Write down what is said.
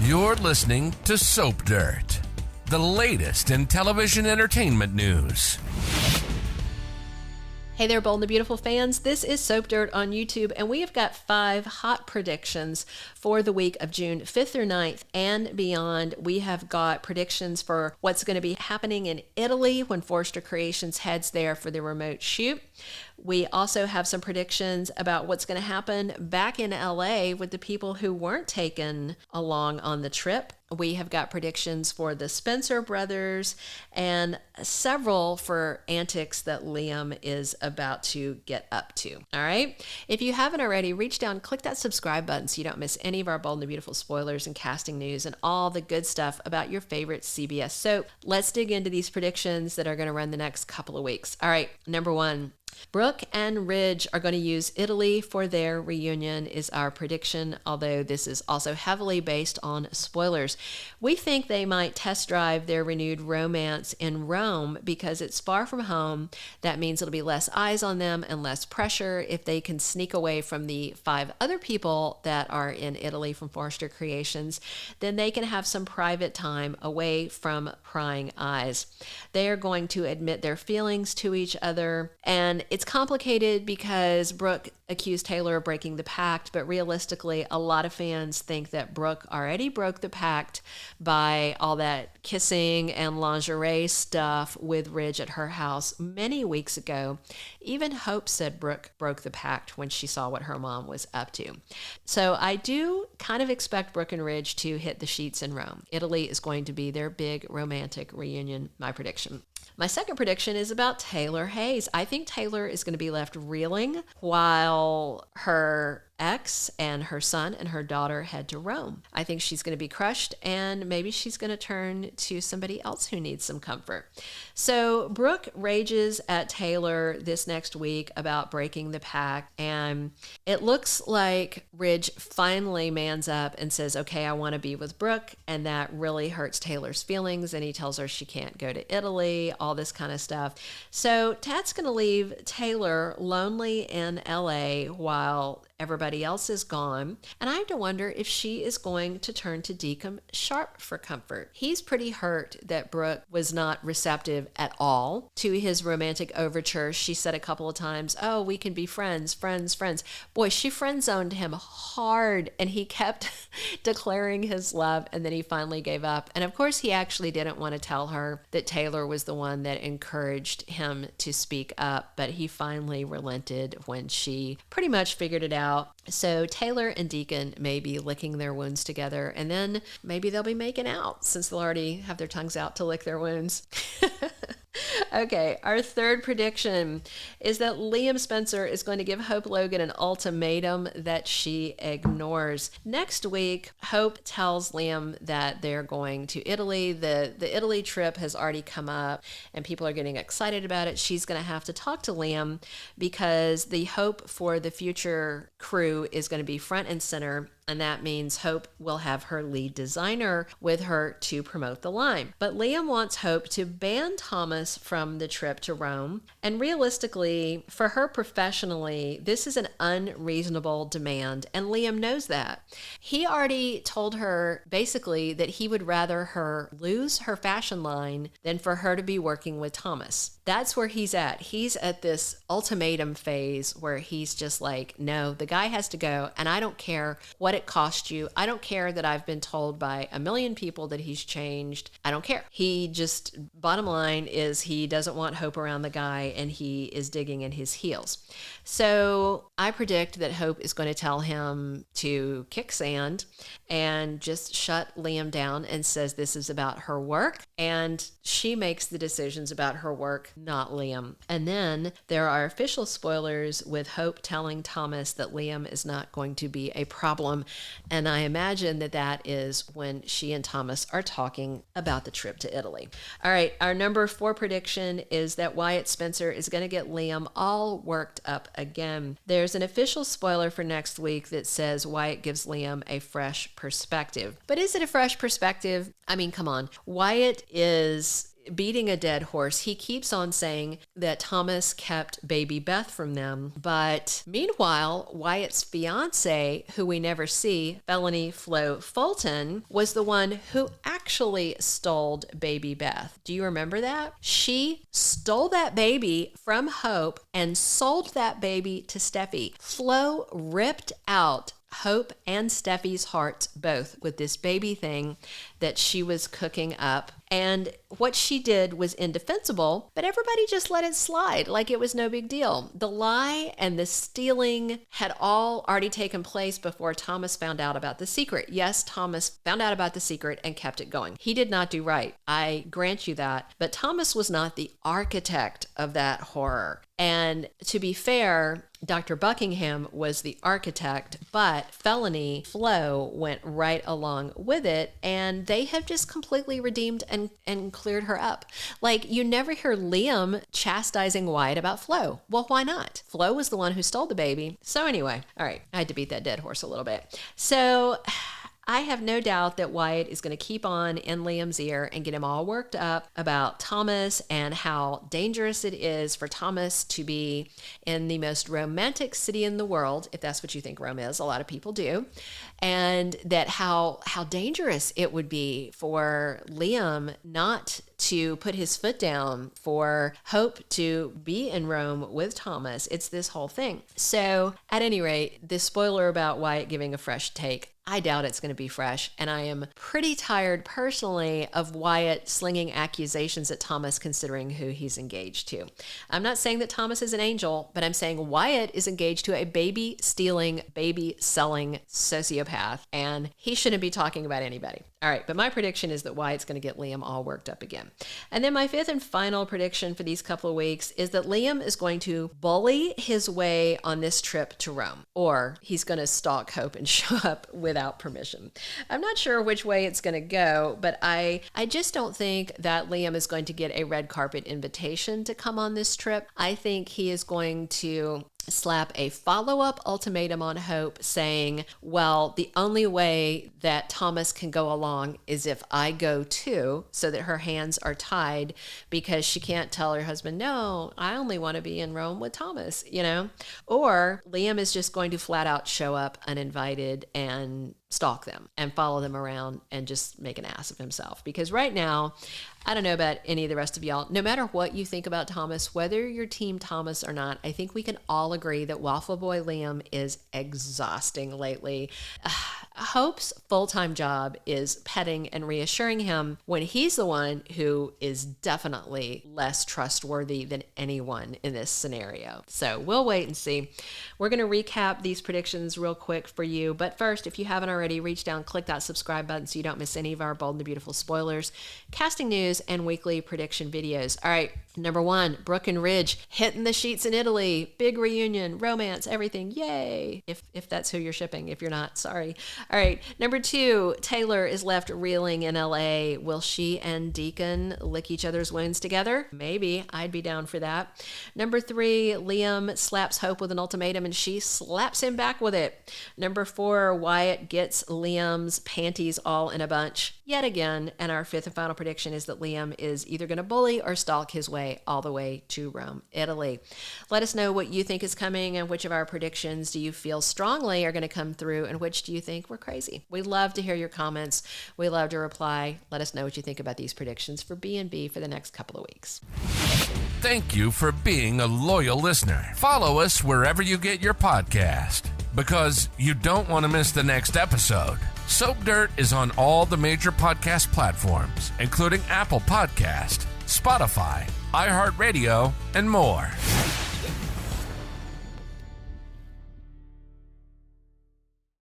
You're listening to Soap Dirt, the latest in television entertainment news. Hey there, Bold and the Beautiful fans. This is Soap Dirt on YouTube, and we have got 5 hot predictions for the week of June 5th through 9th and beyond. We have got predictions for what's going to be happening in Italy when Forrester Creations heads there for the remote shoot. We also have some predictions about what's going to happen back in LA with the people who weren't taken along on the trip. We have got predictions for the Spencer brothers and several for antics that Liam is about to get up to. All right. If you haven't already, reach down, click that subscribe button so you don't miss any of our Bold and the Beautiful spoilers and casting news and all the good stuff about your favorite CBS soap. Let's dig into these predictions that are going to run the next couple of weeks. All right. Number 1. Brooke and Ridge are going to use Italy for their reunion is our prediction, although this is also heavily based on spoilers. We think they might test drive their renewed romance in Rome because it's far from home. That means it'll be less eyes on them and less pressure. If they can sneak away from the 5 other people that are in Italy from Forrester Creations, then they can have some private time away from prying eyes. They are going to admit their feelings to each other, and it's complicated because Brooke accused Taylor of breaking the pact, but realistically, a lot of fans think that Brooke already broke the pact by all that kissing and lingerie stuff with Ridge at her house many weeks ago. Even Hope said Brooke broke the pact when she saw what her mom was up to. So I do kind of expect Brooke and Ridge to hit the sheets in Rome. Italy is going to be their big romantic reunion, my prediction. My second prediction is about Taylor Hayes. I think Taylor is going to be left reeling while her ex and her son and her daughter head to Rome. I think she's going to be crushed, and maybe she's going to turn to somebody else who needs some comfort. So Brooke rages at Taylor this next week about breaking the pact, and it looks like Ridge finally mans up and says, okay, I want to be with Brooke, and that really hurts Taylor's feelings, and he tells her she can't go to Italy, all this kind of stuff. So Tat's going to leave Taylor lonely in LA while everybody else is gone. And I have to wonder if she is going to turn to Deacon Sharp for comfort. He's pretty hurt that Brooke was not receptive at all to his romantic overture. She said a couple of times, oh, we can be friends. Boy, she friend zoned him hard, and he kept declaring his love, and then he finally gave up. And of course, he actually didn't want to tell her that Taylor was the one that encouraged him to speak up, but he finally relented when she pretty much figured it out. So Taylor and Deacon may be licking their wounds together, and then maybe they'll be making out since they'll already have their tongues out to lick their wounds. Okay, our third prediction is that Liam Spencer is going to give Hope Logan an ultimatum that she ignores. Next week, Hope tells Liam that they're going to Italy. The Italy trip has already come up, and people are getting excited about it. She's going to have to talk to Liam because the Hope for the future crew is going to be front and center. And that means Hope will have her lead designer with her to promote the line. But Liam wants Hope to ban Thomas from the trip to Rome. And realistically, for her professionally, this is an unreasonable demand. And Liam knows that. He already told her basically that he would rather her lose her fashion line than for her to be working with Thomas. That's where he's at. He's at this ultimatum phase where he's just like, no, the guy has to go, and I don't care what it cost you. I don't care that I've been told by a million people that he's changed. I don't care. He just, bottom line is he doesn't want Hope around the guy, and he is digging in his heels. So I predict that Hope is going to tell him to kick sand and just shut Liam down and says this is about her work, and she makes the decisions about her work, not Liam. And then there are official spoilers with Hope telling Thomas that Liam is not going to be a problem, and I imagine that that is when she and Thomas are talking about the trip to Italy. All right, our number 4 prediction is that Wyatt Spencer is going to get Liam all worked up again. There's an official spoiler for next week that says Wyatt gives Liam a fresh perspective. But is it a fresh perspective? I mean, come on. Wyatt is beating a dead horse. He keeps on saying that Thomas kept baby Beth from them. But meanwhile, Wyatt's fiance, who we never see, Felony Flo Fulton, was the one who actually stole baby Beth. Do you remember that? She stole that baby from Hope and sold that baby to Steffi. Flo ripped out Hope and Steffi's hearts both with this baby thing that she was cooking up. And what she did was indefensible, but everybody just let it slide like it was no big deal. The lie and the stealing had all already taken place before Thomas found out about the secret. Yes, Thomas found out about the secret and kept it going. He did not do right. I grant you that. But Thomas was not the architect of that horror. And to be fair, Dr. Buckingham was the architect, but Felony Flo went right along with it, and they have just completely redeemed and cleared her up. Like, you never hear Liam chastising Wyatt about Flo. Well, why not? Flo was the one who stole the baby. So anyway, all right, I had to beat that dead horse a little bit. So I have no doubt that Wyatt is going to keep on in Liam's ear and get him all worked up about Thomas and how dangerous it is for Thomas to be in the most romantic city in the world, if that's what you think Rome is. A lot of people do. And that how dangerous it would be for Liam not to put his foot down, for Hope to be in Rome with Thomas. It's this whole thing. So at any rate, this spoiler about Wyatt giving a fresh take, I doubt it's going to be fresh. And I am pretty tired personally of Wyatt slinging accusations at Thomas considering who he's engaged to. I'm not saying that Thomas is an angel, but I'm saying Wyatt is engaged to a baby stealing, baby selling sociopath, and he shouldn't be talking about anybody. All right, but my prediction is that Wyatt's going to get Liam all worked up again. And then my fifth and final prediction for these couple of weeks is that Liam is going to bully his way on this trip to Rome, or he's going to stalk Hope and show up without permission. I'm not sure which way it's going to go, but I just don't think that Liam is going to get a red carpet invitation to come on this trip. I think he is going to slap a follow-up ultimatum on Hope saying, well, the only way that Thomas can go along is if I go too, so that her hands are tied because she can't tell her husband, no, I only want to be in Rome with Thomas, you know? Or Liam is just going to flat out show up uninvited and stalk them and follow them around and just make an ass of himself. Because right now, I don't know about any of the rest of y'all, no matter what you think about Thomas, whether you're team Thomas or not, I think we can all agree that Waffle Boy Liam is exhausting lately. Hope's full-time job is petting and reassuring him when he's the one who is definitely less trustworthy than anyone in this scenario. So we'll wait and see. We're going to recap these predictions real quick for you. But first, if you haven't already, reach down, click that subscribe button so you don't miss any of our bold and beautiful spoilers, casting news, and weekly prediction videos. All right, number 1, Brooke and Ridge hitting the sheets in Italy. Big reunion, romance, everything. Yay. If that's who you're shipping. If you're not, sorry. All right, number 2, Taylor is left reeling in LA. Will she and Deacon lick each other's wounds together? Maybe. I'd be down for that. Number 3, Liam slaps Hope with an ultimatum and she slaps him back with it. Number 4, Wyatt gets Liam's panties all in a bunch yet again. And our 5th and final prediction is that Liam is either going to bully or stalk his way all the way to Rome, Italy. Let us know what you think is coming and which of our predictions do you feel strongly are going to come through and which do you think were crazy. We love to hear your comments. We love to reply. Let us know what you think about these predictions for B&B for the next couple of weeks. Thank you for being a loyal listener. Follow us wherever you get your podcast, because you don't want to miss the next episode. Soap Dirt is on all the major podcast platforms, including Apple Podcast, Spotify, iHeartRadio, and more.